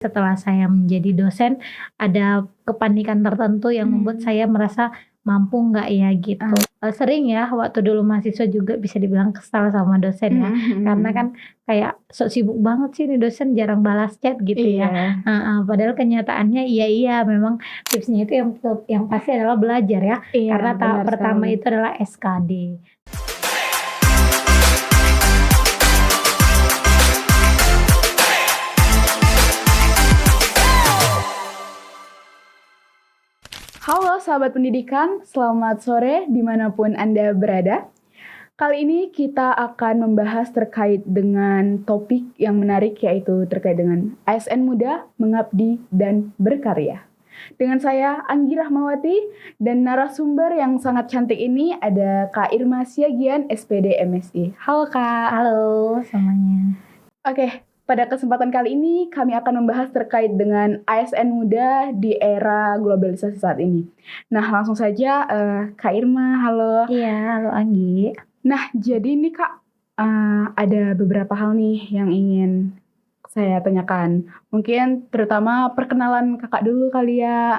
Setelah saya menjadi dosen, ada kepanikan tertentu yang membuat saya merasa mampu nggak ya gitu. Sering ya waktu dulu mahasiswa juga bisa dibilang kesal sama dosen ya, karena kan kayak sok sibuk banget sih nih dosen jarang balas chat gitu ya. Iya, Padahal kenyataannya iya tipsnya itu yang pasti adalah belajar ya, iya, karena tahap benar pertama sekali. itu adalah SKD. Halo sahabat pendidikan, selamat sore dimanapun Anda berada. Kali ini kita akan membahas terkait dengan topik yang menarik, yaitu terkait dengan ASN muda, mengabdi, dan berkarya. Dengan saya Anggi Rahmawati dan narasumber yang sangat cantik ini ada Kak Irma Siagian, SPD MSI. Halo Kak. Halo semuanya. Oke, pada kesempatan kali ini kami akan membahas terkait dengan ASN muda di era globalisasi saat ini. Nah, langsung saja Kak Irma, halo. Iya, halo Anggi. Nah, jadi ini Kak, ada beberapa hal nih yang ingin saya tanyakan. Mungkin terutama perkenalan Kakak dulu kali ya,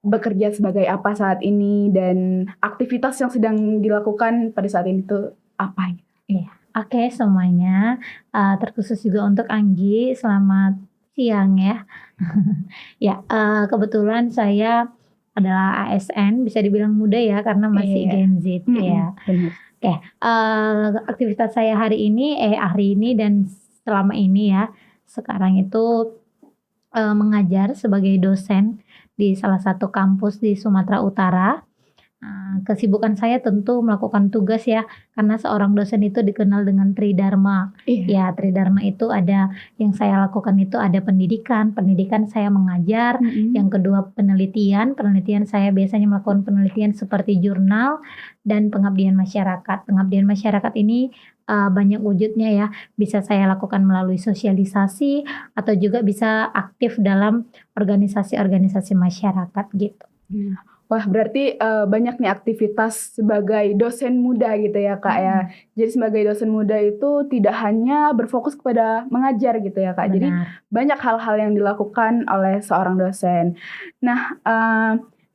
bekerja sebagai apa saat ini dan aktivitas yang sedang dilakukan pada saat ini tuh apa? Iya, oke semuanya, terkhusus juga untuk Anggi, selamat siang ya. Ya, kebetulan saya adalah ASN, bisa dibilang muda ya karena masih Iya. Gen Z ya. Benar. Oke, aktivitas saya hari ini dan selama ini ya, sekarang itu, mengajar sebagai dosen di salah satu kampus di Sumatera Utara. Kesibukan saya tentu melakukan tugas ya, karena seorang dosen itu dikenal dengan tridharma. Iya. Ya, tridharma itu ada yang saya lakukan itu ada pendidikan saya mengajar, yang kedua penelitian saya biasanya melakukan penelitian seperti jurnal dan pengabdian masyarakat. Pengabdian masyarakat ini, banyak wujudnya ya, bisa saya lakukan melalui sosialisasi atau juga bisa aktif dalam organisasi-organisasi masyarakat gitu. Wah, berarti banyak nih aktivitas sebagai dosen muda gitu ya Kak ya. Jadi sebagai dosen muda itu tidak hanya berfokus kepada mengajar gitu ya Kak. Jadi Benar. banyak hal-hal yang dilakukan oleh seorang dosen. Nah,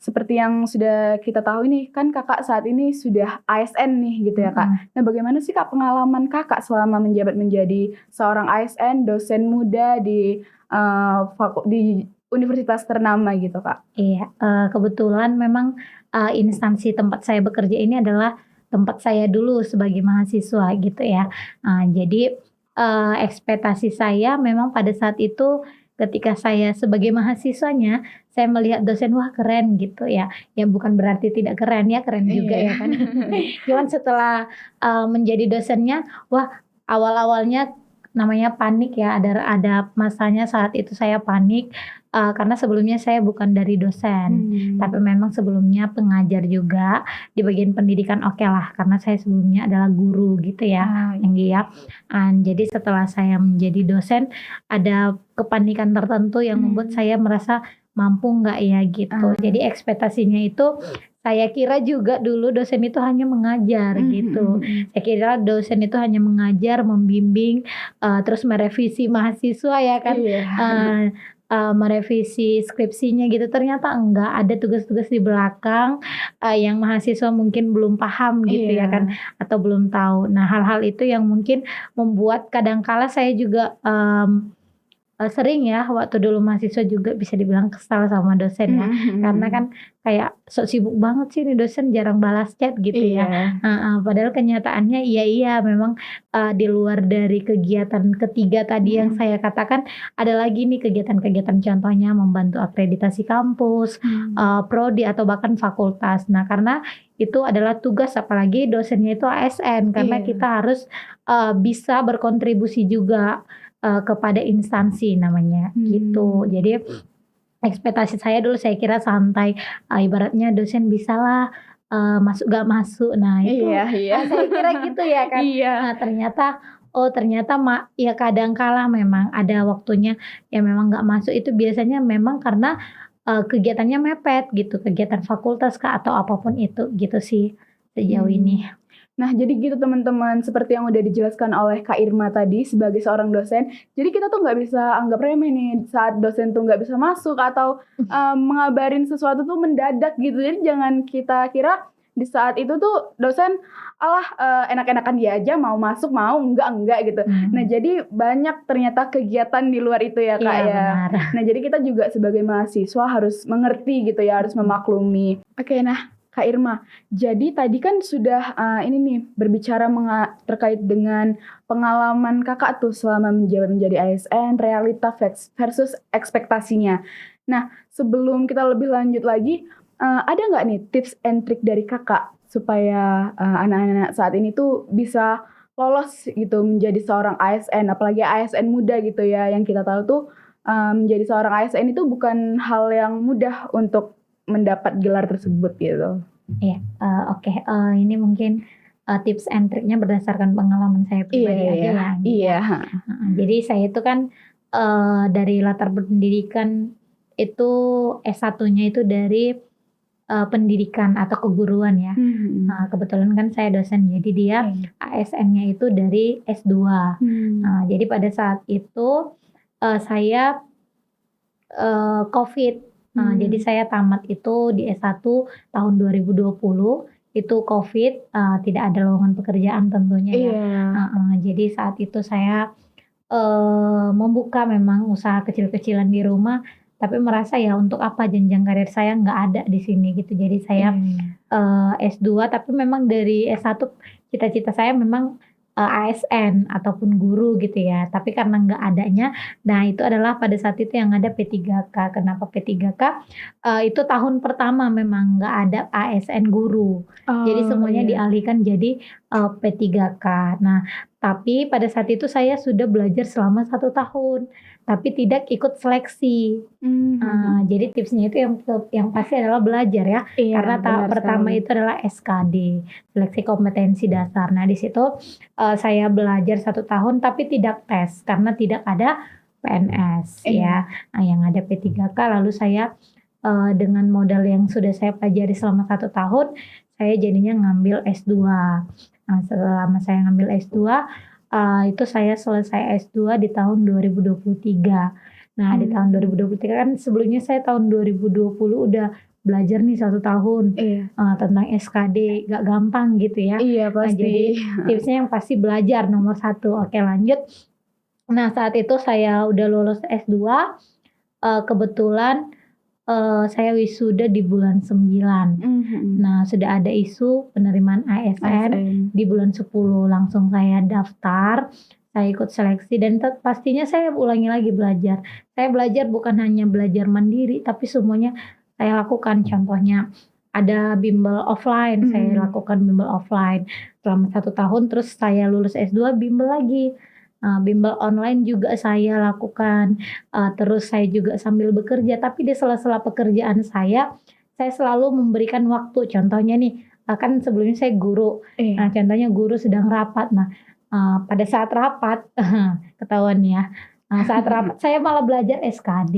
seperti yang sudah kita tahu nih, kan Kakak saat ini sudah ASN nih gitu ya Kak. Nah, bagaimana sih Kak pengalaman Kakak selama menjabat menjadi seorang ASN, dosen muda di universitas ternama gitu Kak? Iya, kebetulan memang, instansi tempat saya bekerja ini adalah tempat saya dulu sebagai mahasiswa gitu ya. Jadi, ekspektasi saya memang pada saat itu ketika saya sebagai mahasiswanya, saya melihat dosen, wah keren gitu ya. Ya bukan berarti tidak keren ya, keren juga Iya. ya kan. Cuman setelah, menjadi dosennya, wah awal-awalnya namanya panik ya, ada masanya saat itu saya panik, karena sebelumnya saya bukan dari dosen, tapi memang sebelumnya pengajar juga di bagian pendidikan okelah, karena saya sebelumnya adalah guru gitu ya, Anggi ya. Jadi setelah saya menjadi dosen, ada kepanikan tertentu yang membuat saya merasa mampu nggak ya gitu. Jadi ekspektasinya itu saya kira juga dulu dosen itu hanya mengajar gitu. Saya kira dosen itu hanya mengajar, membimbing, terus merevisi mahasiswa ya kan, Iya. merevisi skripsinya gitu, ternyata enggak, ada tugas-tugas di belakang, yang mahasiswa mungkin belum paham gitu ya kan, atau belum tahu. Nah, hal-hal itu yang mungkin membuat kadang kala saya juga, sering ya waktu dulu mahasiswa juga bisa dibilang kesal sama dosen ya, karena kan kayak sok sibuk banget sih nih dosen jarang balas chat gitu ya. Iya. Padahal kenyataannya iya memang, di luar dari kegiatan ketiga tadi yang saya katakan, ada lagi nih kegiatan-kegiatan contohnya membantu akreditasi kampus, prodi atau bahkan fakultas. Nah, karena itu adalah tugas apalagi dosennya itu ASN karena Iya. kita harus, bisa berkontribusi juga, kepada instansi namanya gitu. Jadi ekspektasi saya dulu saya kira santai, ibaratnya dosen bisalah, masuk gak masuk. Nah itu, Iya. saya kira gitu ya kan. Iya. Ternyata ya kadang kala memang ada waktunya yang memang gak masuk itu biasanya memang karena, kegiatannya mepet gitu, kegiatan fakultas Kak, atau apapun itu gitu sih sejauh ini. Nah, jadi gitu teman-teman, seperti yang udah dijelaskan oleh Kak Irma tadi sebagai seorang dosen. Jadi kita tuh nggak bisa anggap remeh nih saat dosen tuh nggak bisa masuk atau mengabarin sesuatu tuh mendadak gitu. Jadi jangan kita kira di saat itu tuh dosen alah enak-enakan dia aja mau masuk mau enggak gitu. Nah, jadi banyak ternyata kegiatan di luar itu ya Kak Iya, ya. benar. Nah, jadi kita juga sebagai mahasiswa harus mengerti gitu ya, harus memaklumi. Oke, nah Kak Irma, jadi tadi kan sudah ini nih berbicara terkait dengan pengalaman kakak tuh selama menjadi ASN, realita versus ekspektasinya. Nah, sebelum kita lebih lanjut lagi, ada nggak nih tips and trick dari kakak supaya anak-anak saat ini tuh bisa lolos gitu menjadi seorang ASN, apalagi ASN muda gitu ya, yang kita tahu tuh menjadi seorang ASN itu bukan hal yang mudah untuk mendapat gelar tersebut gitu. Iya, oke. Ini mungkin tips and triknya berdasarkan pengalaman saya pribadi aja ya. Iya. Jadi saya itu kan dari latar pendidikan itu S1-nya itu dari pendidikan atau keguruan ya. Kebetulan kan saya dosen, jadi dia ASN-nya itu dari S2. Jadi pada saat itu saya COVID. Jadi saya tamat itu di S1 tahun 2020, itu COVID, tidak ada lowongan pekerjaan tentunya ya. Jadi saat itu saya membuka memang usaha kecil-kecilan di rumah, tapi merasa ya untuk apa jenjang karir saya nggak ada di sini gitu. Jadi saya S2 tapi memang dari S1 cita-cita saya memang ASN ataupun guru gitu ya. Tapi karena nggak adanya, nah itu adalah pada saat itu yang ada P3K. Kenapa P3K? Itu tahun pertama memang nggak ada ASN guru. Jadi semuanya dialihkan jadi P3K. Nah, tapi pada saat itu saya sudah belajar selama 1 tahun, tapi tidak ikut seleksi. Jadi tipsnya itu yang pasti adalah belajar ya. Iya, Karena pertama sekali. itu adalah SKD, seleksi kompetensi dasar. Nah di situ saya belajar 1 tahun tapi tidak tes karena tidak ada PNS ya. Nah yang ada P3K, lalu saya dengan modal yang sudah saya pelajari selama 1 tahun, saya jadinya ngambil S2. Nah selama saya ngambil S2, itu saya selesai S2 di tahun 2023. Nah di tahun 2023 kan sebelumnya saya tahun 2020 udah belajar nih 1 tahun tentang SKD, gak gampang gitu ya. Iya Nah pasti. jadi tipsnya yang pasti belajar nomor 1. Oke lanjut. Nah saat itu saya udah lulus S2, kebetulan saya wisuda di bulan 9. Nah sudah ada isu penerimaan ASN di bulan 10, langsung saya daftar, saya ikut seleksi dan pastinya saya ulangi lagi belajar. Saya belajar bukan hanya belajar mandiri, tapi semuanya saya lakukan. Contohnya ada bimbel offline, saya lakukan bimbel offline selama 1 tahun, terus saya lulus S2 bimbel lagi. Bimbel online juga saya lakukan, terus saya juga sambil bekerja, tapi di sela-sela pekerjaan saya selalu memberikan waktu. Contohnya nih, kan sebelumnya saya guru. Nah contohnya guru sedang rapat. Nah pada saat rapat ketahuan ya. Saat rapat saya malah belajar SKD,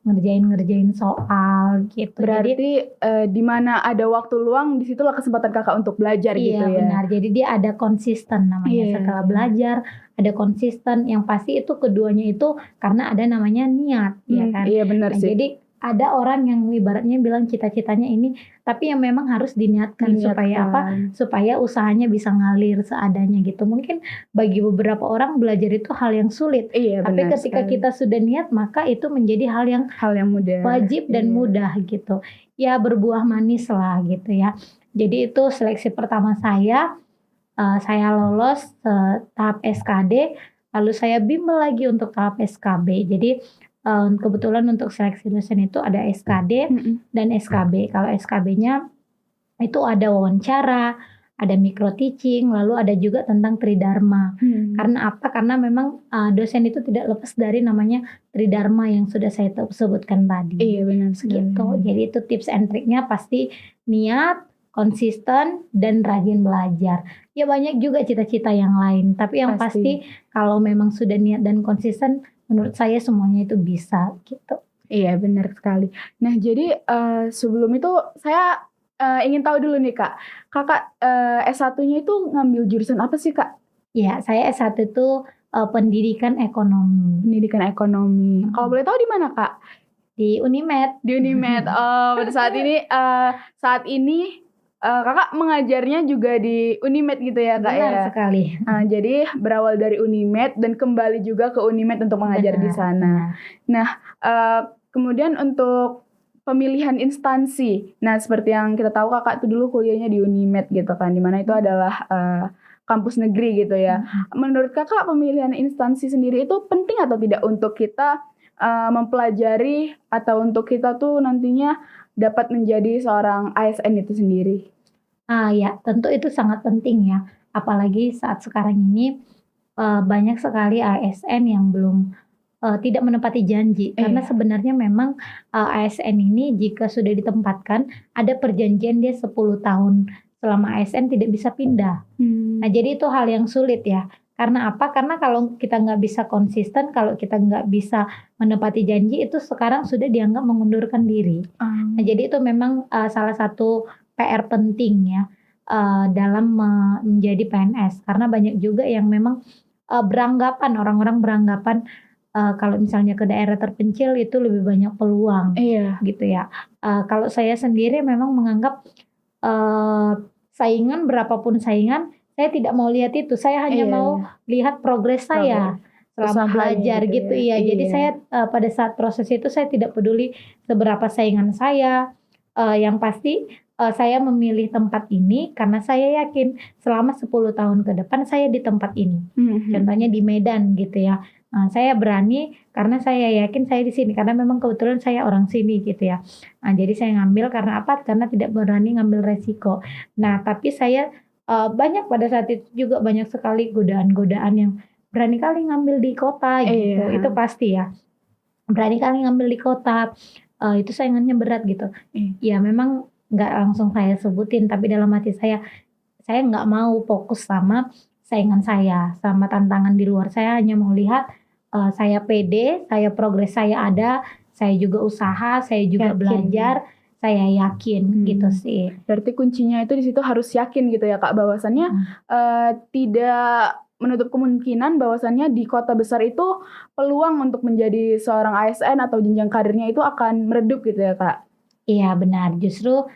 ngerjain soal gitu. Berarti di mana ada waktu luang, disitulah kesempatan kakak untuk belajar gitu ya. Iya benar, jadi dia ada konsisten namanya. Setelah belajar ada konsisten, yang pasti itu keduanya itu karena ada namanya niat ya kan. Iya benar sih. Jadi ada orang yang ibaratnya bilang cita-citanya ini, tapi yang memang harus diniatkan. Supaya apa? Supaya usahanya bisa ngalir seadanya gitu. Mungkin bagi beberapa orang belajar itu hal yang sulit, tapi ketika kita sudah niat maka itu menjadi hal yang mudah, wajib dan mudah gitu. Ya berbuah manis lah gitu ya. Jadi itu seleksi pertama saya lolos tahap SKD, lalu saya bimbel lagi untuk tahap SKB. Jadi kebetulan untuk seleksi dosen itu ada SKD dan SKB. Kalau SKB-nya itu ada wawancara, ada micro teaching, lalu ada juga tentang tridharma. Karena apa? Karena memang dosen itu tidak lepas dari namanya tridharma yang sudah saya sebutkan tadi. Iya benar gitu. Jadi itu tips and triknya pasti niat, konsisten, dan rajin belajar. Ya banyak juga cita-cita yang lain, tapi yang pasti kalau memang sudah niat dan konsisten, menurut saya semuanya itu bisa gitu. Iya benar sekali. Nah jadi sebelum itu saya ingin tahu dulu nih Kak, Kakak, S1-nya itu ngambil jurusan apa sih Kak? Ya, saya S1 itu, pendidikan ekonomi. Pendidikan ekonomi. Kalau Mhm. boleh tahu di mana Kak? Di Unimed. Di Unimed. Oh, pada saat ini, Kakak mengajarnya juga di Unimed gitu ya Kak Benar ya? sekali. Jadi berawal dari Unimed dan kembali juga ke Unimed untuk mengajar di Benar sana. benar. Nah, kemudian untuk pemilihan instansi. Nah, seperti yang kita tahu Kakak tuh dulu kuliahnya di Unimed gitu kan, di mana itu adalah, kampus negeri gitu ya. Mhm. Menurut Kakak pemilihan instansi sendiri itu penting atau tidak untuk kita, mempelajari atau untuk kita tuh nantinya dapat menjadi seorang ASN itu sendiri? Ya, tentu itu sangat penting ya, apalagi saat sekarang ini, banyak sekali ASN yang belum tidak menepati janji. Karena Iya. sebenarnya memang, ASN ini jika sudah ditempatkan, ada perjanjian dia 10 tahun selama ASN tidak bisa pindah. Nah, Mmm. jadi itu hal yang sulit ya. Karena apa? Karena kalau kita nggak bisa konsisten, kalau kita nggak bisa menepati janji, itu sekarang sudah dianggap mengundurkan diri. Nah, Oh. jadi itu memang, salah satu PR penting ya, dalam menjadi PNS. Karena banyak juga yang memang, orang-orang beranggapan, kalau misalnya ke daerah terpencil itu lebih banyak peluang, Iya. gitu ya. Kalau saya sendiri memang menganggap, eee, saingan berapapun saingan, saya tidak mau lihat itu, saya hanya Iya mau iya. lihat progres Progres. saya selama Usahanya belajar gitu gitu ya? iya. Jadi Iya. saya, pada saat proses itu saya tidak peduli seberapa saingan saya, yang pasti, saya memilih tempat ini karena saya yakin selama 10 tahun ke depan saya di tempat ini. Mhm Contohnya mhm. di Medan gitu ya. Saya berani karena saya yakin saya di sini, karena memang kebetulan saya orang sini gitu ya. Jadi saya ngambil karena apa? Karena tidak berani ngambil resiko. Nah, tapi saya, banyak pada saat itu juga banyak sekali godaan-godaan yang berani kali ngambil di kota gitu, itu Iya. pasti ya. Berani kali ngambil di kota, itu saingannya berat gitu. Iya. Ya memang nggak langsung saya sebutin, tapi dalam hati saya nggak mau fokus sama saingan saya, sama tantangan di luar. Saya hanya mau lihat, saya pede, saya progres saya ada, saya juga usaha, saya juga Yakin. belajar, saya yakin gitu Mmm. sih. Berarti kuncinya itu di situ harus yakin gitu ya Kak, bahwasannya, Mhm. tidak menutup kemungkinan bahwasannya di kota besar itu peluang untuk menjadi seorang ASN atau jenjang karirnya itu akan meredup gitu ya Kak? Iya benar, justru,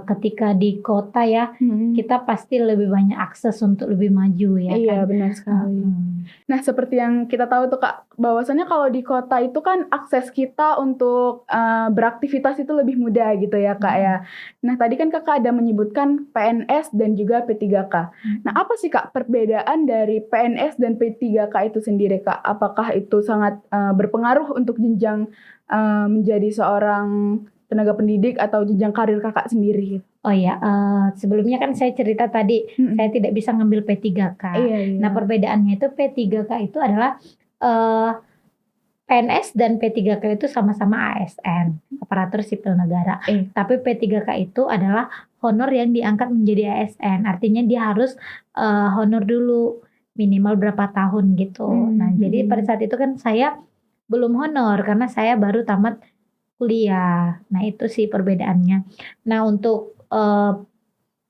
ketika di kota ya, Mhm. kita pasti lebih banyak akses untuk lebih maju ya kan? Iya, benar sekali. Mhm. Nah, seperti yang kita tahu tuh Kak, bahwasannya kalau di kota itu kan akses kita untuk, beraktivitas itu lebih mudah gitu ya Kak ya. Mhm. Nah, tadi kan Kakak ada menyebutkan PNS dan juga P3K. Nah, Mhm. apa sih Kak perbedaan dari PNS dan P3K itu sendiri Kak? Apakah itu sangat, berpengaruh untuk jenjang, menjadi seorang tenaga pendidik atau jenjang karir Kakak sendiri? Oh ya, sebelumnya kan saya cerita tadi, saya Mhm. tidak bisa ngambil P3K. Iya Nah iya. perbedaannya itu P3K itu adalah, eee, PNS dan P3K itu sama-sama ASN, aparatur sipil negara. Iya. Tapi P3K itu adalah honor yang diangkat menjadi ASN, artinya dia harus, honor dulu, minimal berapa tahun gitu. Nah jadi pada Mhm. saat itu kan saya belum honor karena saya baru tamat kuliah. Nah itu sih perbedaannya. Nah untuk,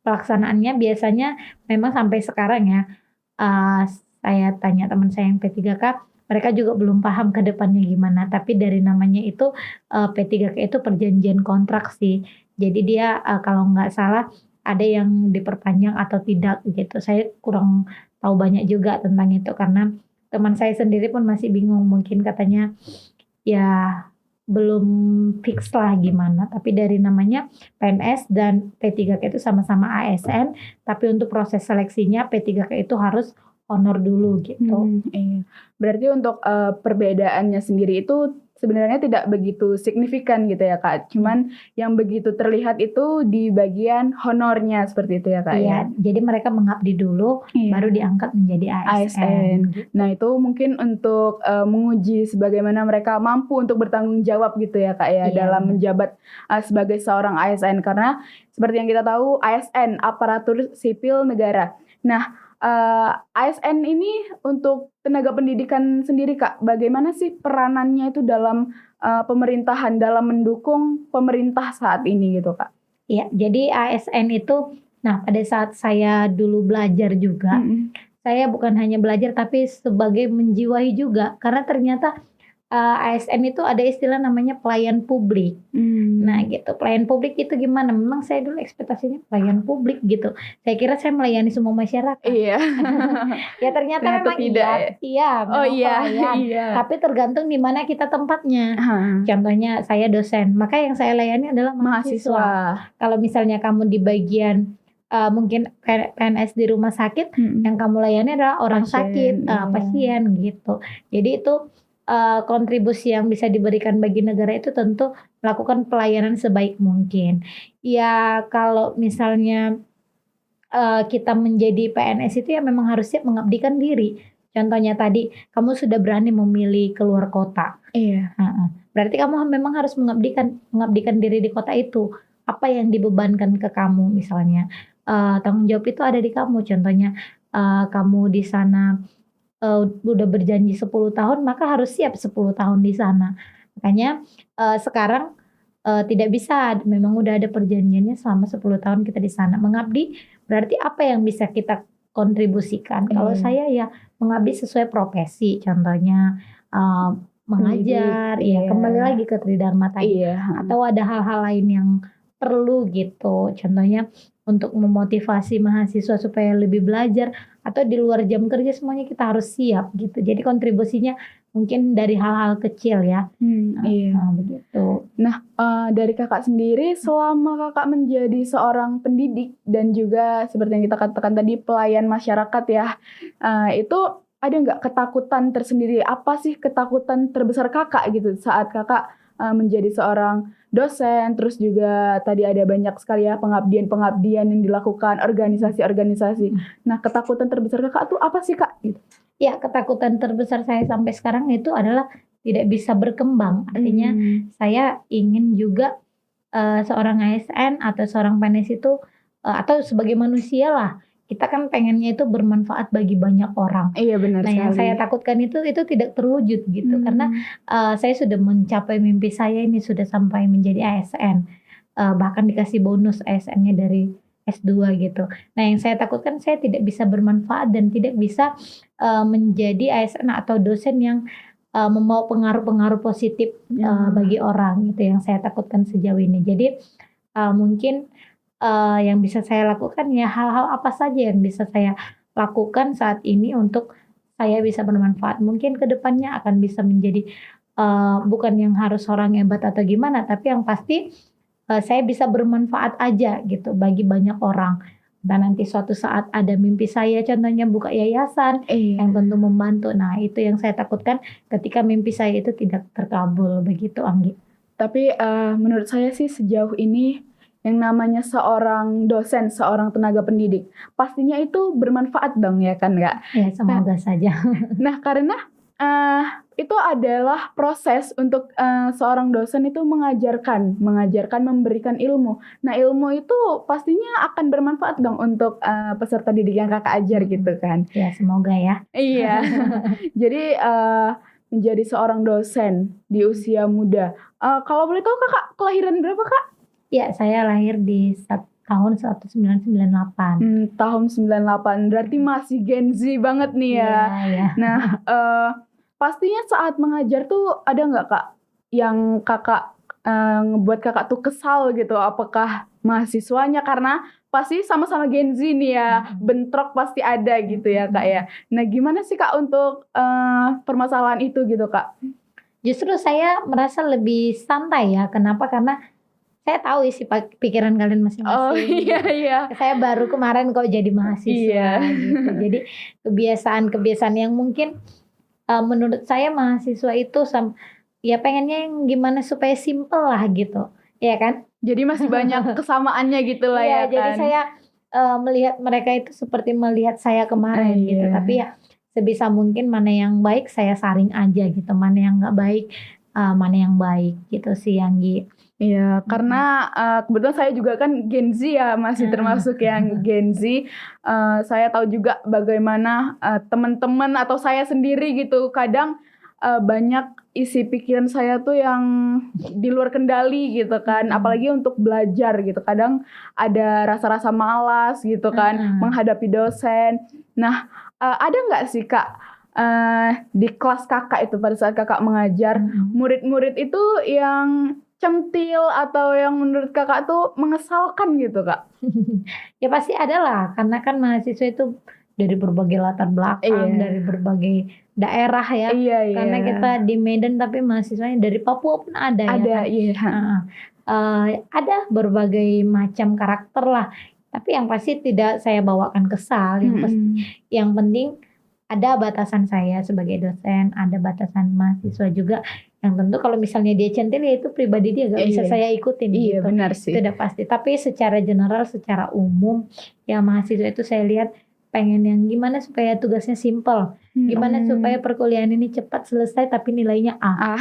pelaksanaannya biasanya memang sampai sekarang ya, eee, saya tanya teman saya yang P3K, mereka juga belum paham ke depannya gimana. Tapi dari namanya itu, P3K itu perjanjian kontrak sih. Jadi dia, kalau nggak salah ada yang diperpanjang atau tidak gitu. Saya kurang tahu banyak juga tentang itu karena teman saya sendiri pun masih bingung. Mungkin katanya ya belum fix lah gimana, tapi dari namanya PNS dan P3K itu sama-sama ASN, tapi untuk proses seleksinya P3K itu harus honor dulu gitu. Iya. Berarti untuk, perbedaannya sendiri itu sebenarnya tidak begitu signifikan gitu ya, Kak. Mmm. Cuman yang begitu terlihat itu di bagian honornya seperti itu ya, Kak, ya? Iya, jadi mereka mengabdi dulu baru Iya. diangkat menjadi ASN ASN. gitu. Nah, itu mungkin untuk, menguji sebagaimana mereka mampu untuk bertanggung jawab gitu ya, Kak, ya, Iya dalam benar. menjabat, sebagai seorang ASN. Karena seperti yang kita tahu ASN, aparatur sipil negara. Nah, ASN ini untuk tenaga pendidikan sendiri, Kak, bagaimana sih peranannya itu dalam, pemerintahan, dalam mendukung pemerintah saat ini gitu, Kak? Iya, jadi ASN itu, nah pada saat saya dulu belajar juga, Mhm. saya bukan hanya belajar tapi sebagai menjiwai juga, karena ternyata, ASN itu ada istilah namanya pelayan publik. Nah Mmm. gitu, pelayan publik itu gimana, memang saya dulu ekspektasinya pelayan publik gitu, saya kira saya melayani semua masyarakat. Iya. Ya ternyata Ternyata memang tidak iya ya? iya Oh memang iya pelayan, iya. tapi tergantung di mana kita tempatnya. Heeh. Contohnya saya dosen, maka yang saya layani adalah Mahasiswa. mahasiswa. Kalau misalnya kamu di bagian, mungkin PNS di rumah sakit, Mhm. yang kamu layani adalah orang Pasien, sakit, iya. pasien gitu. Jadi itu, kontribusi yang bisa diberikan bagi negara itu tentu melakukan pelayanan sebaik mungkin. Ya kalau misalnya kita menjadi PNS itu ya memang harus siap mengabdikan diri. Contohnya tadi, kamu sudah berani memilih keluar kota, Iya. heeh, berarti kamu memang harus mengabdikan mengabdikan diri di kota itu. Apa yang dibebankan ke kamu misalnya, tanggung jawab itu ada di kamu. Contohnya, kamu di sana, udah berjanji 10 tahun, maka harus siap 10 tahun di sana. Makanya, sekarang, tidak bisa, memang udah ada perjanjiannya selama 10 tahun kita di sana. Mengabdi berarti apa yang bisa kita kontribusikan? Kalau Iya. saya ya mengabdi sesuai profesi, contohnya, eee, Pendidik, mengajar, ya iya. kembali lagi ke tridharma tadi, Iya, heeh. atau ada hal-hal lain yang perlu gitu. Contohnya untuk memotivasi mahasiswa supaya lebih belajar, atau di luar jam kerja semuanya kita harus siap gitu. Jadi kontribusinya mungkin dari hal-hal kecil ya, Iya. begitu. Nah, dari Kakak sendiri selama Kakak menjadi seorang pendidik dan juga seperti yang kita katakan tadi pelayan masyarakat ya, itu ada nggak ketakutan tersendiri? Apa sih ketakutan terbesar Kakak gitu saat Kakak, menjadi seorang dosen, terus juga tadi ada banyak sekali ya pengabdian-pengabdian yang dilakukan, organisasi-organisasi. Mhm. Nah, ketakutan terbesar Kakak tuh apa sih, Kak? Gitu. Ya ketakutan terbesar saya sampai sekarang itu adalah tidak bisa berkembang. Artinya Mmm. saya ingin juga, seorang ASN atau seorang PNS itu, atau sebagai manusia lah, kita kan pengennya itu bermanfaat bagi banyak orang. Iya benar Nah yang sekali. saya takutkan itu tidak terwujud gitu, karena, Mmm. saya sudah mencapai mimpi saya ini, sudah sampai menjadi ASN, bahkan dikasih bonus ASN-nya dari S2 gitu. Nah yang saya takutkan saya tidak bisa bermanfaat dan tidak bisa, menjadi ASN atau dosen yang, membawa pengaruh-pengaruh positif, Nah. bagi orang, itu yang saya takutkan sejauh ini. Jadi, mungkin, yang bisa saya lakukan ya hal-hal apa saja yang bisa saya lakukan saat ini untuk saya bisa bermanfaat. Mungkin ke depannya akan bisa menjadi, bukan yang harus orang hebat atau gimana, tapi yang pasti, saya bisa bermanfaat aja gitu bagi banyak orang. Dan nanti suatu saat ada mimpi saya contohnya buka yayasan Iya. yang tentu membantu. Nah itu yang saya takutkan ketika mimpi saya itu tidak terkabul, begitu Anggi. Tapi, menurut saya sih sejauh ini yang namanya seorang dosen, seorang tenaga pendidik, pastinya itu bermanfaat dong ya kan, Kak? Ya Nah semoga saja. nah karena, eee, itu adalah proses untuk, seorang dosen itu mengajarkan mengajarkan, memberikan ilmu. Nah ilmu itu pastinya akan bermanfaat dong untuk, peserta didik yang Kakak ajar gitu kan. Ya semoga ya. Iya. Jadi, menjadi seorang dosen di usia muda, kalau boleh tahu Kakak kelahiran berapa, Kak? Ya saya lahir di tahun 1998. Tahun 98, berarti masih Gen Z banget nih Iya ya. iya. Nah, pastinya saat mengajar tuh ada nggak, Kak, yang Kakak, ngebuat Kakak tuh kesal gitu? Apakah mahasiswanya? Karena pasti sama-sama Gen Z nih ya, bentrok pasti ada gitu ya, Kak, ya. Nah, gimana sih, Kak, untuk, permasalahan itu gitu, Kak? Justru saya merasa lebih santai ya, kenapa? Karena saya tahu isi pikiran kalian Oh, masing-masing iya gitu. iya. Saya baru kemarin kok jadi Iya. mahasiswa gitu. Jadi kebiasaan-kebiasaan yang mungkin, menurut saya mahasiswa itu ya pengennya yang gimana supaya simpel lah gitu, ya kan? Jadi masih banyak kesamaannya gitulah Iya, ya jadi kan? saya, melihat mereka itu seperti melihat saya kemarin gitu, Iya. tapi ya sebisa mungkin mana yang baik saya saring aja gitu, mana yang nggak baik, mana yang baik gitu sih Anggi. Iya, Mhm. karena, kebetulan saya juga kan Gen Z ya, masih Nah, termasuk yang Gen Z. Saya tahu juga bagaimana, teman-teman atau saya sendiri gitu kadang, banyak isi pikiran saya tuh yang di luar kendali gitu kan. Apalagi untuk belajar gitu. Kadang ada rasa-rasa malas gitu kan menghadapi dosen. Nah, ada nggak sih Kak di kelas Kakak itu pada saat Kakak mengajar, murid-murid itu yang centil atau yang menurut Kakak tuh mengesalkan gitu Kak? Ya pasti ada lah, karena kan mahasiswa itu dari berbagai latar belakang, dari Iya. berbagai daerah ya. Iya, Karena iya. kita di Medan tapi mahasiswanya dari Papua pun ada ya Ada, kan. iya. Heeh. Ada berbagai macam karakter lah. Tapi yang pasti tidak saya bawakan kesal. Yang penting ada batasan saya sebagai dosen, ada batasan mahasiswa juga. Yang tentu kalau misalnya dia centil ya itu pribadi dia, gak bisa Iya. saya ikutin Iya, gitu. benar Itu sih. udah pasti. Tapi secara general, secara umum, ya mahasiswa itu saya lihat pengen yang gimana supaya tugasnya simple. Gimana supaya perkuliahan ini cepat selesai tapi nilainya A.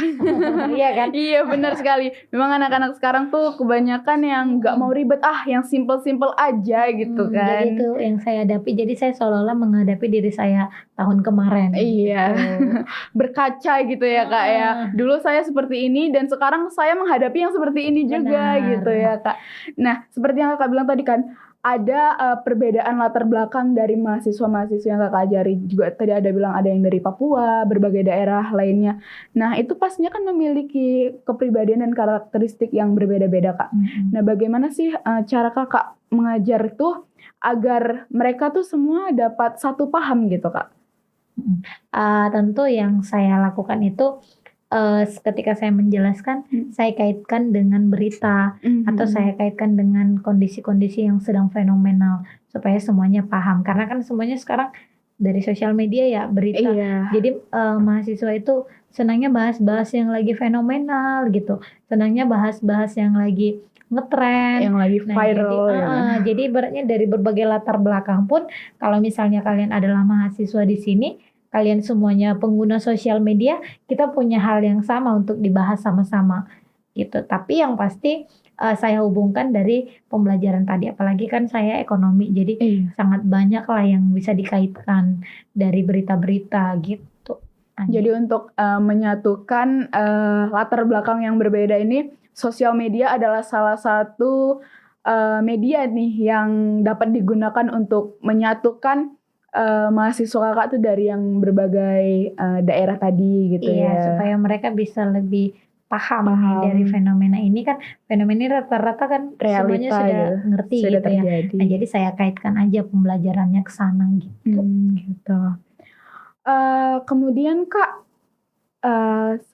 Iya kan? Iya, benar sekali. Memang anak-anak sekarang tuh kebanyakan yang nggak mau ribet, yang simple-simple aja gitu Jadi kan. itu yang saya hadapi. Jadi saya seolah-olah menghadapi diri saya tahun kemarin. Iya. Gitu. Berkaca gitu ya Kak ya. Dulu saya seperti ini dan sekarang saya menghadapi yang seperti ini juga Benar. gitu ya Kak. Nah, seperti yang Kakak bilang tadi kan, ada perbedaan latar belakang dari mahasiswa-mahasiswa yang Kakak ajari. Juga tadi ada bilang ada yang dari Papua, berbagai daerah lainnya. Nah, itu pastinya kan memiliki kepribadian dan karakteristik yang berbeda-beda Kak. Nah, bagaimana sih cara Kakak mengajar tuh agar mereka tuh semua dapat satu paham gitu Kak? Tentu yang saya lakukan itu ketika saya menjelaskan, saya kaitkan dengan berita atau saya kaitkan dengan kondisi-kondisi yang sedang fenomenal supaya semuanya paham. Karena kan semuanya sekarang dari sosial media ya berita. Iya. Jadi mahasiswa itu senangnya bahas-bahas yang lagi fenomenal gitu, senangnya bahas-bahas yang lagi ngetren. Yang lagi Nah, viral ya. jadi ibaratnya dari berbagai latar belakang pun, kalau misalnya kalian adalah mahasiswa di sini, kalian semuanya pengguna sosial media, kita punya hal yang sama untuk dibahas sama-sama gitu. Tapi yang pasti saya hubungkan dari pembelajaran tadi, apalagi kan saya ekonomi, jadi sangat banyak lah yang bisa dikaitkan dari berita-berita gitu. Jadi untuk menyatukan latar belakang yang berbeda ini, sosial media adalah salah satu media nih yang dapat digunakan untuk menyatukan mahasiswa Kakak tuh dari yang berbagai daerah tadi gitu Iya, ya. supaya mereka bisa lebih paham nih dari fenomena ini kan. Fenomena ini rata-rata kan semuanya Realita sudah gitu, ngerti sudah gitu ya. terjadi. Nah, jadi saya kaitkan aja pembelajarannya ke sana gitu. Gitu. Kemudian Kak,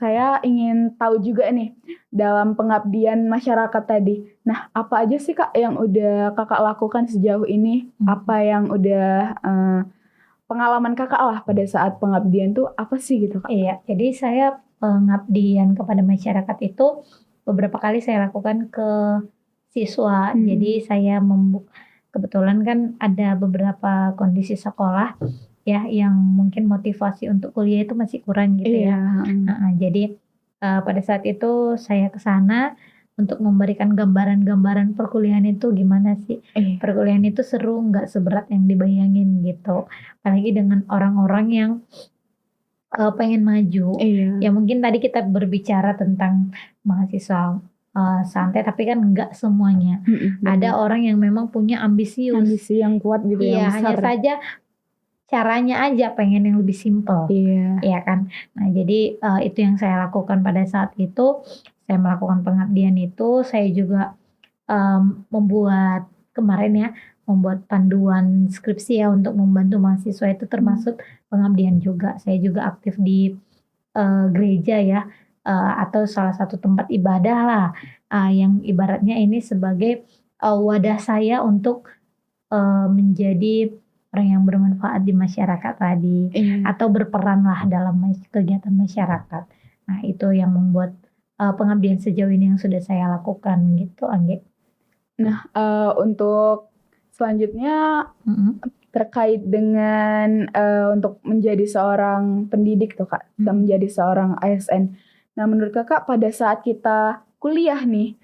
saya ingin tahu juga nih dalam pengabdian masyarakat tadi. Nah, apa aja sih Kak yang udah Kakak lakukan sejauh ini? Apa yang udah pengalaman Kakak lah pada saat pengabdian tuh apa sih gitu Kak? Iya, jadi saya pengabdian kepada masyarakat itu beberapa kali saya lakukan ke siswa. Jadi saya kebetulan kan ada beberapa kondisi sekolah ya yang mungkin motivasi untuk kuliah itu masih kurang gitu ya. Jadi pada saat itu saya ke sana untuk memberikan gambaran-gambaran perkuliahan itu gimana sih. Perkuliahan itu seru, nggak seberat yang dibayangin gitu. Apalagi dengan orang-orang yang pengen maju. Ya mungkin tadi kita berbicara tentang mahasiswa santai, tapi kan nggak semuanya. Ada orang yang memang punya ambisi yang kuat gitu, yang Iya, hanya besar. saja caranya aja pengen yang lebih simpel. Iya kan. Nah, jadi itu yang saya lakukan pada saat itu. Saya melakukan pengabdian itu. Saya juga membuat panduan skripsi ya untuk membantu mahasiswa itu termasuk pengabdian juga. Saya juga aktif di gereja ya, atau salah satu tempat ibadah lah, yang ibaratnya ini sebagai wadah saya untuk menjadi orang yang bermanfaat di masyarakat tadi, atau berperan lah dalam kegiatan masyarakat. Nah, itu yang membuat pengabdian sejauh ini yang sudah saya lakukan gitu, Angge. Nah, untuk selanjutnya terkait dengan untuk menjadi seorang pendidik tuh Kak, menjadi seorang ASN. Nah, menurut Kakak pada saat kita kuliah nih,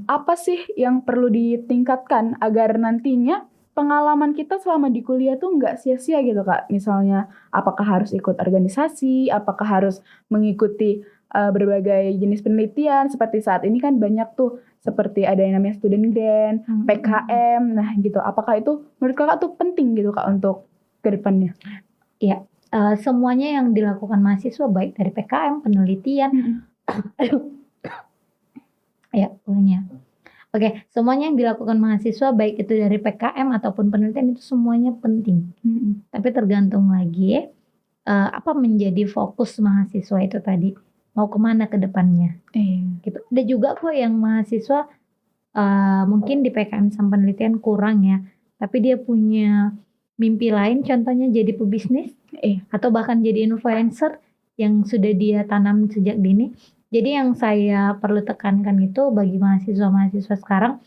apa sih yang perlu ditingkatkan agar nantinya pengalaman kita selama di kuliah tuh nggak sia-sia gitu Kak. Misalnya apakah harus ikut organisasi, apakah harus mengikuti berbagai jenis penelitian. Seperti saat ini kan banyak tuh seperti ada yang namanya student grant, PKM, nah gitu. Apakah itu menurut Kakak tuh penting gitu Kak untuk ke depannya? Iya, semuanya yang dilakukan mahasiswa baik dari PKM, penelitian, ya punya. Oke, semuanya yang dilakukan mahasiswa baik itu dari PKM ataupun penelitian itu semuanya penting. Tapi tergantung lagi apa menjadi fokus mahasiswa itu tadi. Mau kemana ke depannya. Gitu. Ada juga kok yang mahasiswa mungkin di PKM sama penelitian kurang ya. Tapi dia punya mimpi lain, contohnya jadi pebisnis. Atau bahkan jadi influencer yang sudah dia tanam sejak dini. Jadi yang saya perlu tekankan itu bagi mahasiswa-mahasiswa sekarang,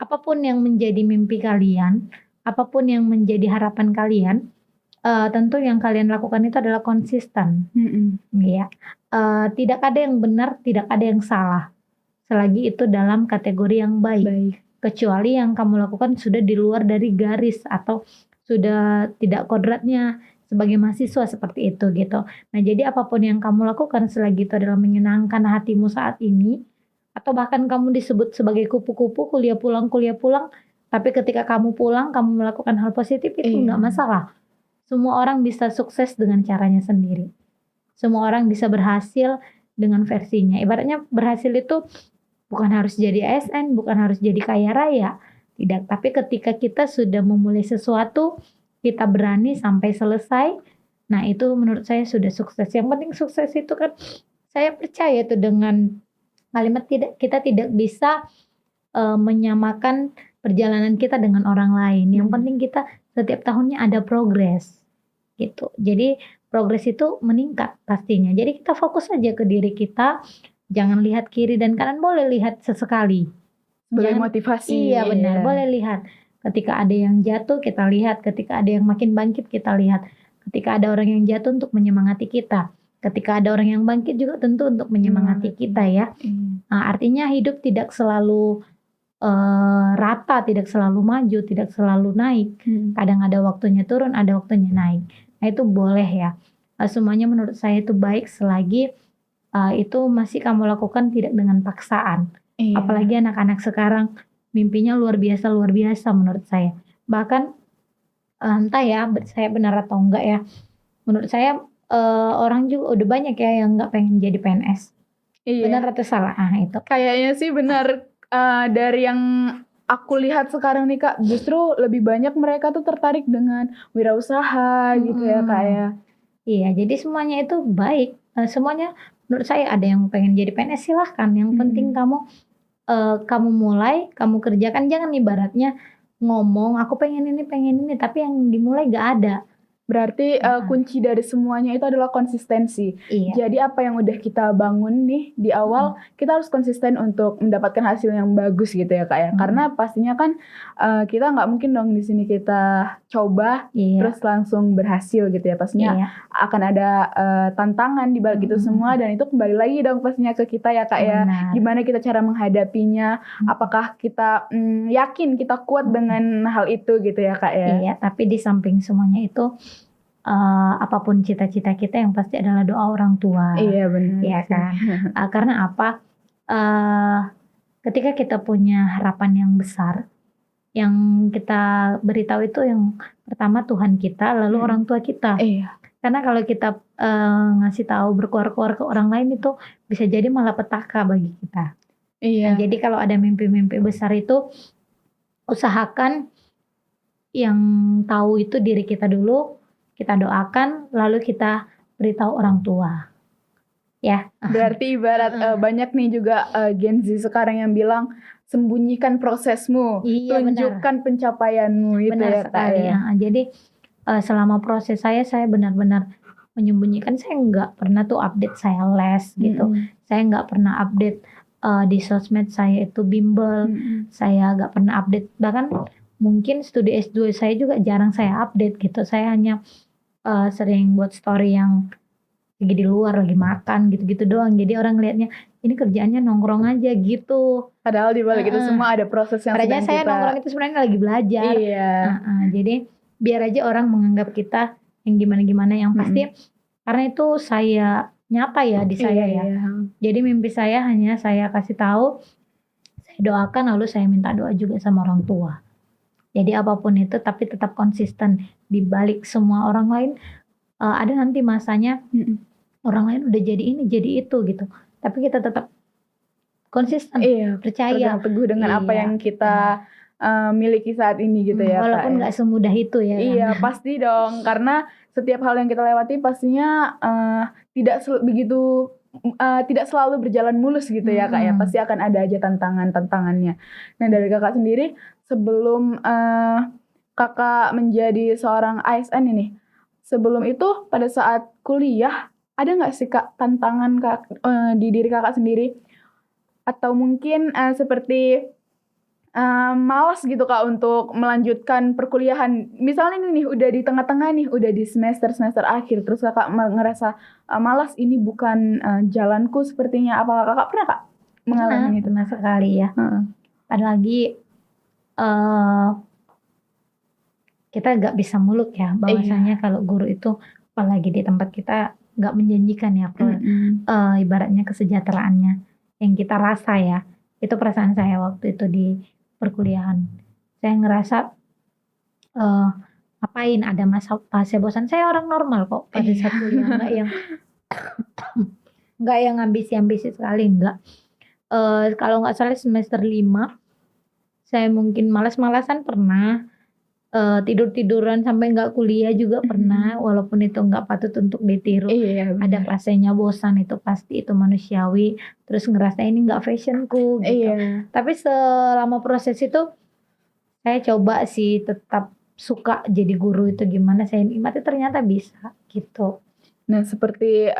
apapun yang menjadi mimpi kalian, apapun yang menjadi harapan kalian, tentu yang kalian lakukan itu adalah konsisten. Ya. Tidak ada yang benar, tidak ada yang salah. Selagi itu dalam kategori yang baik. Kecuali yang kamu lakukan sudah di luar dari garis atau sudah tidak kodratnya sebagai mahasiswa seperti itu gitu. Nah jadi apapun yang kamu lakukan selagi itu adalah menyenangkan hatimu saat ini, atau bahkan kamu disebut sebagai kupu-kupu kuliah pulang, tapi ketika kamu pulang kamu melakukan hal positif itu nggak masalah. Semua orang bisa sukses dengan caranya sendiri. Semua orang bisa berhasil dengan versinya. Ibaratnya berhasil itu bukan harus jadi ASN, bukan harus jadi kaya raya. Tidak, tapi ketika kita sudah memulai sesuatu, kita berani sampai selesai. Nah, itu menurut saya sudah sukses. Yang penting sukses itu kan saya percaya tuh dengan kalimat kita tidak bisa menyamakan perjalanan kita dengan orang lain. Yang penting kita setiap tahunnya ada progres. Gitu. Jadi progres itu meningkat pastinya. Jadi kita fokus aja ke diri kita. Jangan lihat kiri dan kanan, boleh lihat sesekali. Sebagai motivasi. Iya benar, boleh lihat. Ketika ada yang jatuh kita lihat, ketika ada yang makin bangkit kita lihat. Ketika ada orang yang jatuh untuk menyemangati kita. Ketika ada orang yang bangkit juga tentu untuk menyemangati kita ya. Nah, artinya hidup tidak selalu rata, tidak selalu maju, tidak selalu naik. Kadang ada waktunya turun, ada waktunya naik. Nah itu boleh ya. Semuanya menurut saya itu baik selagi itu masih kamu lakukan tidak dengan paksaan. Apalagi anak-anak sekarang mimpinya luar biasa menurut saya. Bahkan entah ya saya benar atau enggak ya. Menurut saya orang juga udah banyak ya yang nggak pengen jadi PNS. Benar atau salah? Itu. Kayaknya sih benar. Dari yang aku lihat sekarang nih Kak, justru lebih banyak mereka tuh tertarik dengan wirausaha gitu ya Kak ya. Iya, jadi semuanya itu baik. Semuanya menurut saya ada yang pengen jadi PNS silahkan. Yang penting kamu mulai, kamu kerjakan. Jangan ibaratnya ngomong aku pengen ini, tapi yang dimulai gak ada. Berarti kunci dari semuanya itu adalah konsistensi. Jadi apa yang udah kita bangun nih di awal, kita harus konsisten untuk mendapatkan hasil yang bagus gitu ya Kak ya. Karena pastinya kan kita nggak mungkin dong di sini kita coba terus langsung berhasil gitu ya. Pastinya akan ada tantangan di balik itu semua, dan itu kembali lagi dong pastinya ke kita ya Kak ya. Gimana kita cara menghadapinya? Apakah kita yakin kita kuat dengan hal itu gitu ya Kak ya. Iya, tapi di samping semuanya itu apapun cita-cita kita yang pasti adalah doa orang tua. Iya benar. Iya kan. Karena apa? Ketika kita punya harapan yang besar, yang kita beritahu itu yang pertama Tuhan kita, lalu orang tua kita. Karena kalau kita ngasih tahu berkuar-kuar ke orang lain itu bisa jadi malah petaka bagi kita. Nah, jadi kalau ada mimpi-mimpi besar itu usahakan yang tahu itu diri kita dulu. Kita doakan, lalu kita beritahu orang tua. Ya. Berarti ibarat banyak nih juga Gen Z sekarang yang bilang sembunyikan prosesmu, tunjukkan pencapaianmu. Benar sekali ya. Jadi selama proses saya benar-benar menyembunyikan. Saya nggak pernah tuh update saya les gitu. Saya nggak pernah update di sosmed saya itu bimbel. Saya nggak pernah update. Bahkan mungkin studi S2 saya juga jarang saya update gitu. Saya hanya sering buat story yang lagi di luar, lagi makan gitu-gitu doang. Jadi orang lihatnya ini kerjaannya nongkrong aja gitu. Padahal di balik itu Heeh. semua ada proses yang Padahal sedang saya kita. nongkrong itu sebenarnya lagi belajar. Iya. Jadi biar aja orang menganggap kita yang gimana-gimana, yang pasti karena itu saya nyata ya di saya ya. Iya. Jadi mimpi saya hanya saya kasih tahu, saya doakan, lalu saya minta doa juga sama orang tua. Jadi apapun itu tapi tetap konsisten di balik semua orang lain. Ada nanti masanya orang lain udah jadi ini, jadi itu gitu. Tapi kita tetap konsisten, Iya, percaya. pegang teguh dengan apa Iya, yang kita miliki saat ini gitu ya Kak. walaupun Ya. nggak semudah itu ya. Iya, kan? pasti dong. Karena setiap hal yang kita lewati pastinya tidak selalu berjalan mulus gitu ya Kak ya. Pasti akan ada aja tantangannya. Nah dari Kakak sendiri sebelum Kakak menjadi seorang ASN ini, sebelum itu pada saat kuliah ada nggak sih Kak tantangan di diri Kakak sendiri? Atau mungkin seperti malas gitu Kak untuk melanjutkan perkuliahan. Misalnya ini nih udah di tengah-tengah nih, udah di semester akhir, terus Kakak ngerasa malas, ini bukan jalanku sepertinya. Apakah Kakak pernah Kak mengalami itu? Pernah sekali ya. Apalagi kita nggak bisa muluk ya bahwasanya kalau guru itu apalagi di tempat kita nggak menjanjikan ya ibaratnya kesejahteraannya yang kita rasa ya. Itu perasaan saya waktu itu di perkuliahan. Saya ngerasa ngapain ada fase bosan. Saya orang normal kok pada saat kuliah, nggak yang ambisi sekali, enggak. Kalau nggak salah semester 5 saya mungkin malas-malasan pernah, tidur-tiduran sampai nggak kuliah juga pernah, walaupun itu nggak patut untuk ditiru. Iya, Ada benar. fasenya bosan, itu pasti, itu manusiawi. Terus ngerasa ini nggak fashionku gitu. Iya. Tapi selama proses itu saya coba sih tetap suka jadi guru itu gimana saya nikmati, ternyata bisa gitu. Nah seperti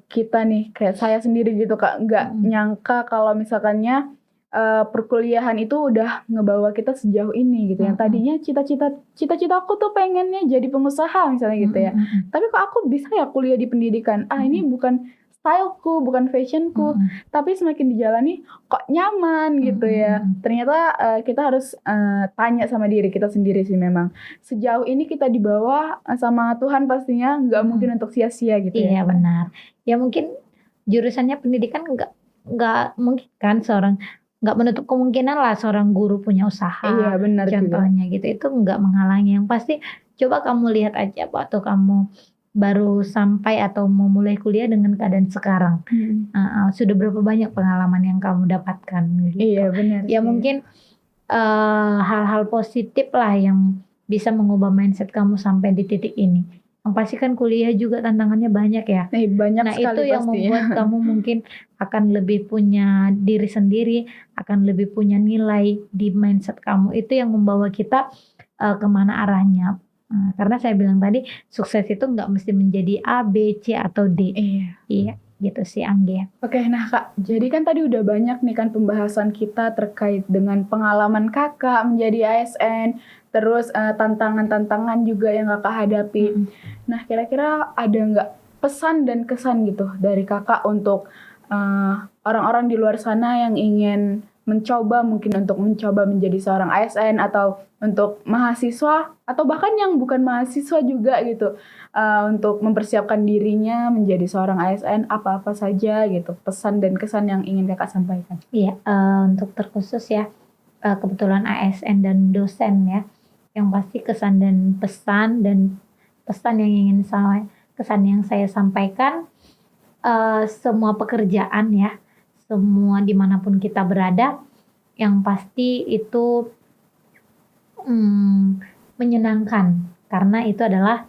kita nih, kayak saya sendiri gitu Kak, nggak nyangka kalau misalkannya perkuliahan itu udah ngebawa kita sejauh ini gitu. Yang tadinya cita-cita aku tuh pengennya jadi pengusaha misalnya gitu ya. Tapi kok aku bisa ya kuliah di pendidikan? Ini bukan styleku, bukan fashionku. Tapi semakin dijalani kok nyaman gitu ya. Ternyata kita harus tanya sama diri kita sendiri sih memang. Sejauh ini kita dibawa sama Tuhan pastinya nggak mungkin untuk sia-sia gitu ya. Iya benar. Ya mungkin jurusannya pendidikan nggak mungkin kan nggak menutup kemungkinan lah seorang guru punya usaha. Iya benar juga. Contohnya gitu, itu nggak menghalangi. Yang pasti coba kamu lihat aja waktu kamu baru sampai atau mau mulai kuliah dengan keadaan sekarang. Sudah berapa banyak pengalaman yang kamu dapatkan gitu. Iya benar. Ya mungkin hal-hal positif lah yang bisa mengubah mindset kamu sampai di titik ini. Yang pasti kan kuliah juga tantangannya banyak ya. Banyak Nah sekali itu yang pastinya. membuat kamu mungkin akan lebih punya diri sendiri, akan lebih punya nilai di mindset kamu. Itu yang membawa kita kemana arahnya. Karena saya bilang tadi sukses itu nggak mesti menjadi A, B, C atau D. Iya gitu sih Anggia. Oke, nah Kak, jadi kan tadi udah banyak nih kan pembahasan kita terkait dengan pengalaman Kakak menjadi ASN, terus tantangan-tantangan juga yang Kakak hadapi. Nah, kira-kira ada nggak pesan dan kesan gitu dari Kakak untuk orang-orang di luar sana yang ingin mencoba menjadi seorang ASN, atau untuk mahasiswa atau bahkan yang bukan mahasiswa juga gitu, untuk mempersiapkan dirinya menjadi seorang ASN, apa-apa saja gitu pesan dan kesan yang ingin Kakak sampaikan. Iya, untuk terkhusus ya kebetulan ASN dan dosen ya, yang pasti kesan yang saya sampaikan, semua pekerjaan ya, semua dimanapun kita berada, yang pasti itu menyenangkan, karena itu adalah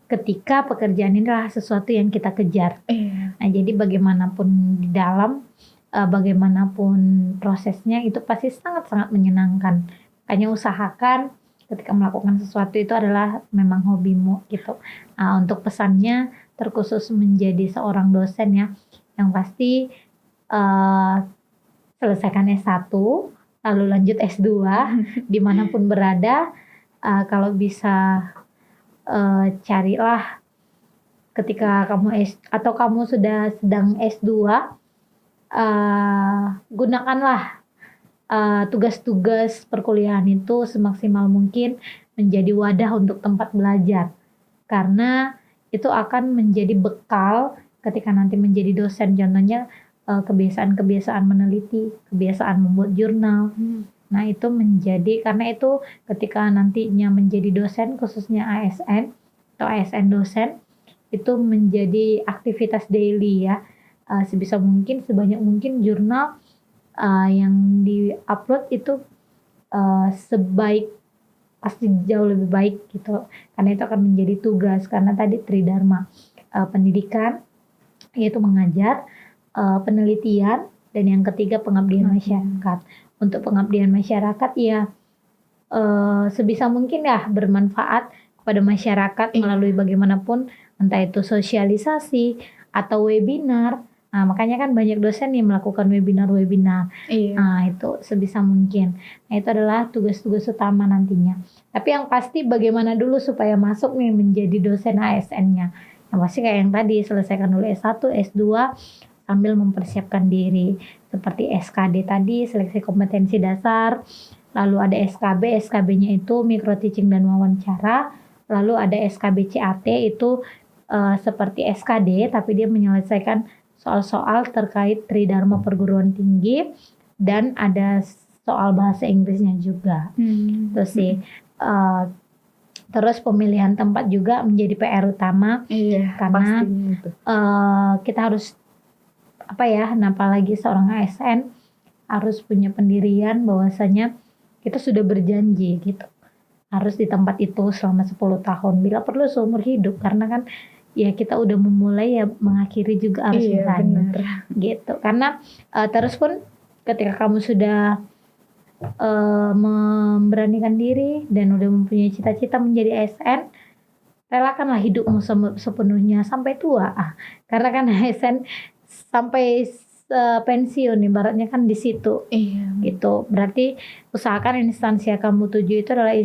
ketika pekerjaan ini adalah sesuatu yang kita kejar. Nah jadi bagaimanapun di dalam, bagaimanapun prosesnya, itu pasti sangat-sangat menyenangkan. Makanya usahakan ketika melakukan sesuatu itu adalah memang hobimu gitu. Untuk pesannya terkhusus menjadi seorang dosen ya, yang pasti selesaikan S1, lalu lanjut S2, dimanapun berada. Kalau bisa carilah ketika kamu sudah sedang S2, gunakanlah tugas-tugas perkuliahan itu semaksimal mungkin menjadi wadah untuk tempat belajar. Karena itu akan menjadi bekal ketika nanti menjadi dosen. Contohnya kebiasaan-kebiasaan meneliti, kebiasaan membuat jurnal. Nah itu karena itu ketika nantinya menjadi dosen, khususnya ASN atau ASN dosen, itu menjadi aktivitas daily ya. Sebisa mungkin, sebanyak mungkin jurnal yang di-upload itu sebaik, pasti jauh lebih baik gitu. Karena itu akan menjadi tugas, karena tadi tridharma pendidikan, yaitu mengajar, penelitian, dan yang ketiga pengabdian masyarakat. Untuk pengabdian masyarakat ya sebisa mungkin ya bermanfaat kepada masyarakat melalui bagaimanapun, entah itu sosialisasi atau webinar. Nah, makanya kan banyak dosen yang melakukan webinar. Nah, itu sebisa mungkin. Nah, itu adalah tugas-tugas utama nantinya. Tapi yang pasti bagaimana dulu supaya masuk nih menjadi dosen ASN-nya. Yang pasti kayak yang tadi, selesaikan dulu S1, S2 sambil mempersiapkan diri. Seperti SKD tadi, seleksi kompetensi dasar. Lalu ada SKB, SKB-nya itu micro teaching dan wawancara. Lalu ada SKB CAT itu seperti SKD, tapi dia menyelesaikan soal-soal terkait tridharma perguruan tinggi, dan ada soal bahasa Inggrisnya juga. Terus sih terus pemilihan tempat juga menjadi PR utama. Karena kita harus apalagi seorang ASN harus punya pendirian bahwasanya kita sudah berjanji gitu, harus di tempat itu selama 10 tahun, bila perlu seumur hidup, karena kan ya kita udah memulai, ya mengakhiri juga harus benar gitu. Karena terus pun ketika kamu sudah memberanikan diri dan udah mempunyai cita-cita menjadi ASN, relakanlah hidupmu sepenuhnya sampai tua. Karena kan ASN sampai pensiun ibaratnya kan di situ. Gitu. Berarti usahakan instansi yang kamu tuju itu adalah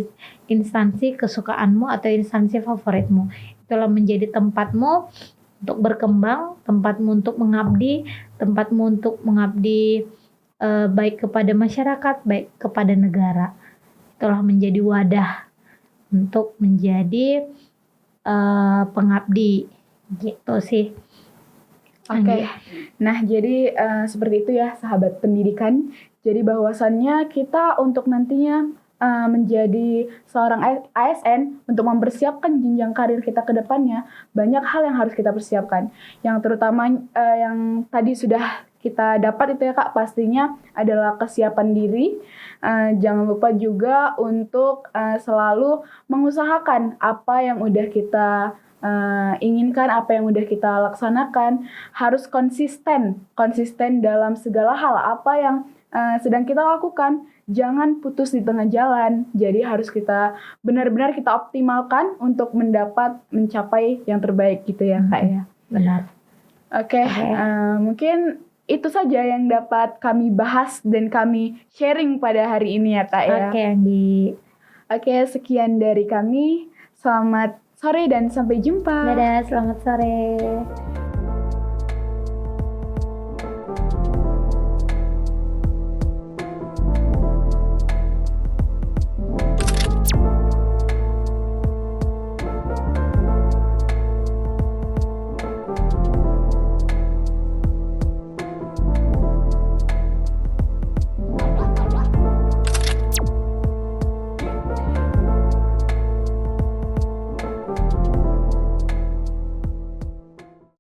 instansi kesukaanmu atau instansi favoritmu. Itulah menjadi tempatmu untuk berkembang, tempatmu untuk mengabdi, baik kepada masyarakat, baik kepada negara. Itulah menjadi wadah untuk menjadi pengabdi gitu sih. Oke. Nah, jadi seperti itu ya sahabat pendidikan. Jadi bahwasannya kita untuk nantinya menjadi seorang ASN, untuk mempersiapkan jenjang karir kita ke depannya, banyak hal yang harus kita persiapkan. Yang terutama yang tadi sudah kita dapat itu ya Kak, pastinya adalah kesiapan diri. Jangan lupa juga untuk selalu mengusahakan apa yang udah kita inginkan, apa yang udah kita laksanakan, harus konsisten dalam segala hal. Apa yang sedang kita lakukan, jangan putus di tengah jalan. Jadi harus kita benar-benar kita optimalkan untuk mencapai yang terbaik gitu ya Kak ya. Benar. Oke. Mungkin itu saja yang dapat kami bahas dan kami sharing pada hari ini ya Kak ya. Oke, Anggi. Oke, sekian dari kami. Selamat sore dan sampai jumpa. Dadah, selamat sore.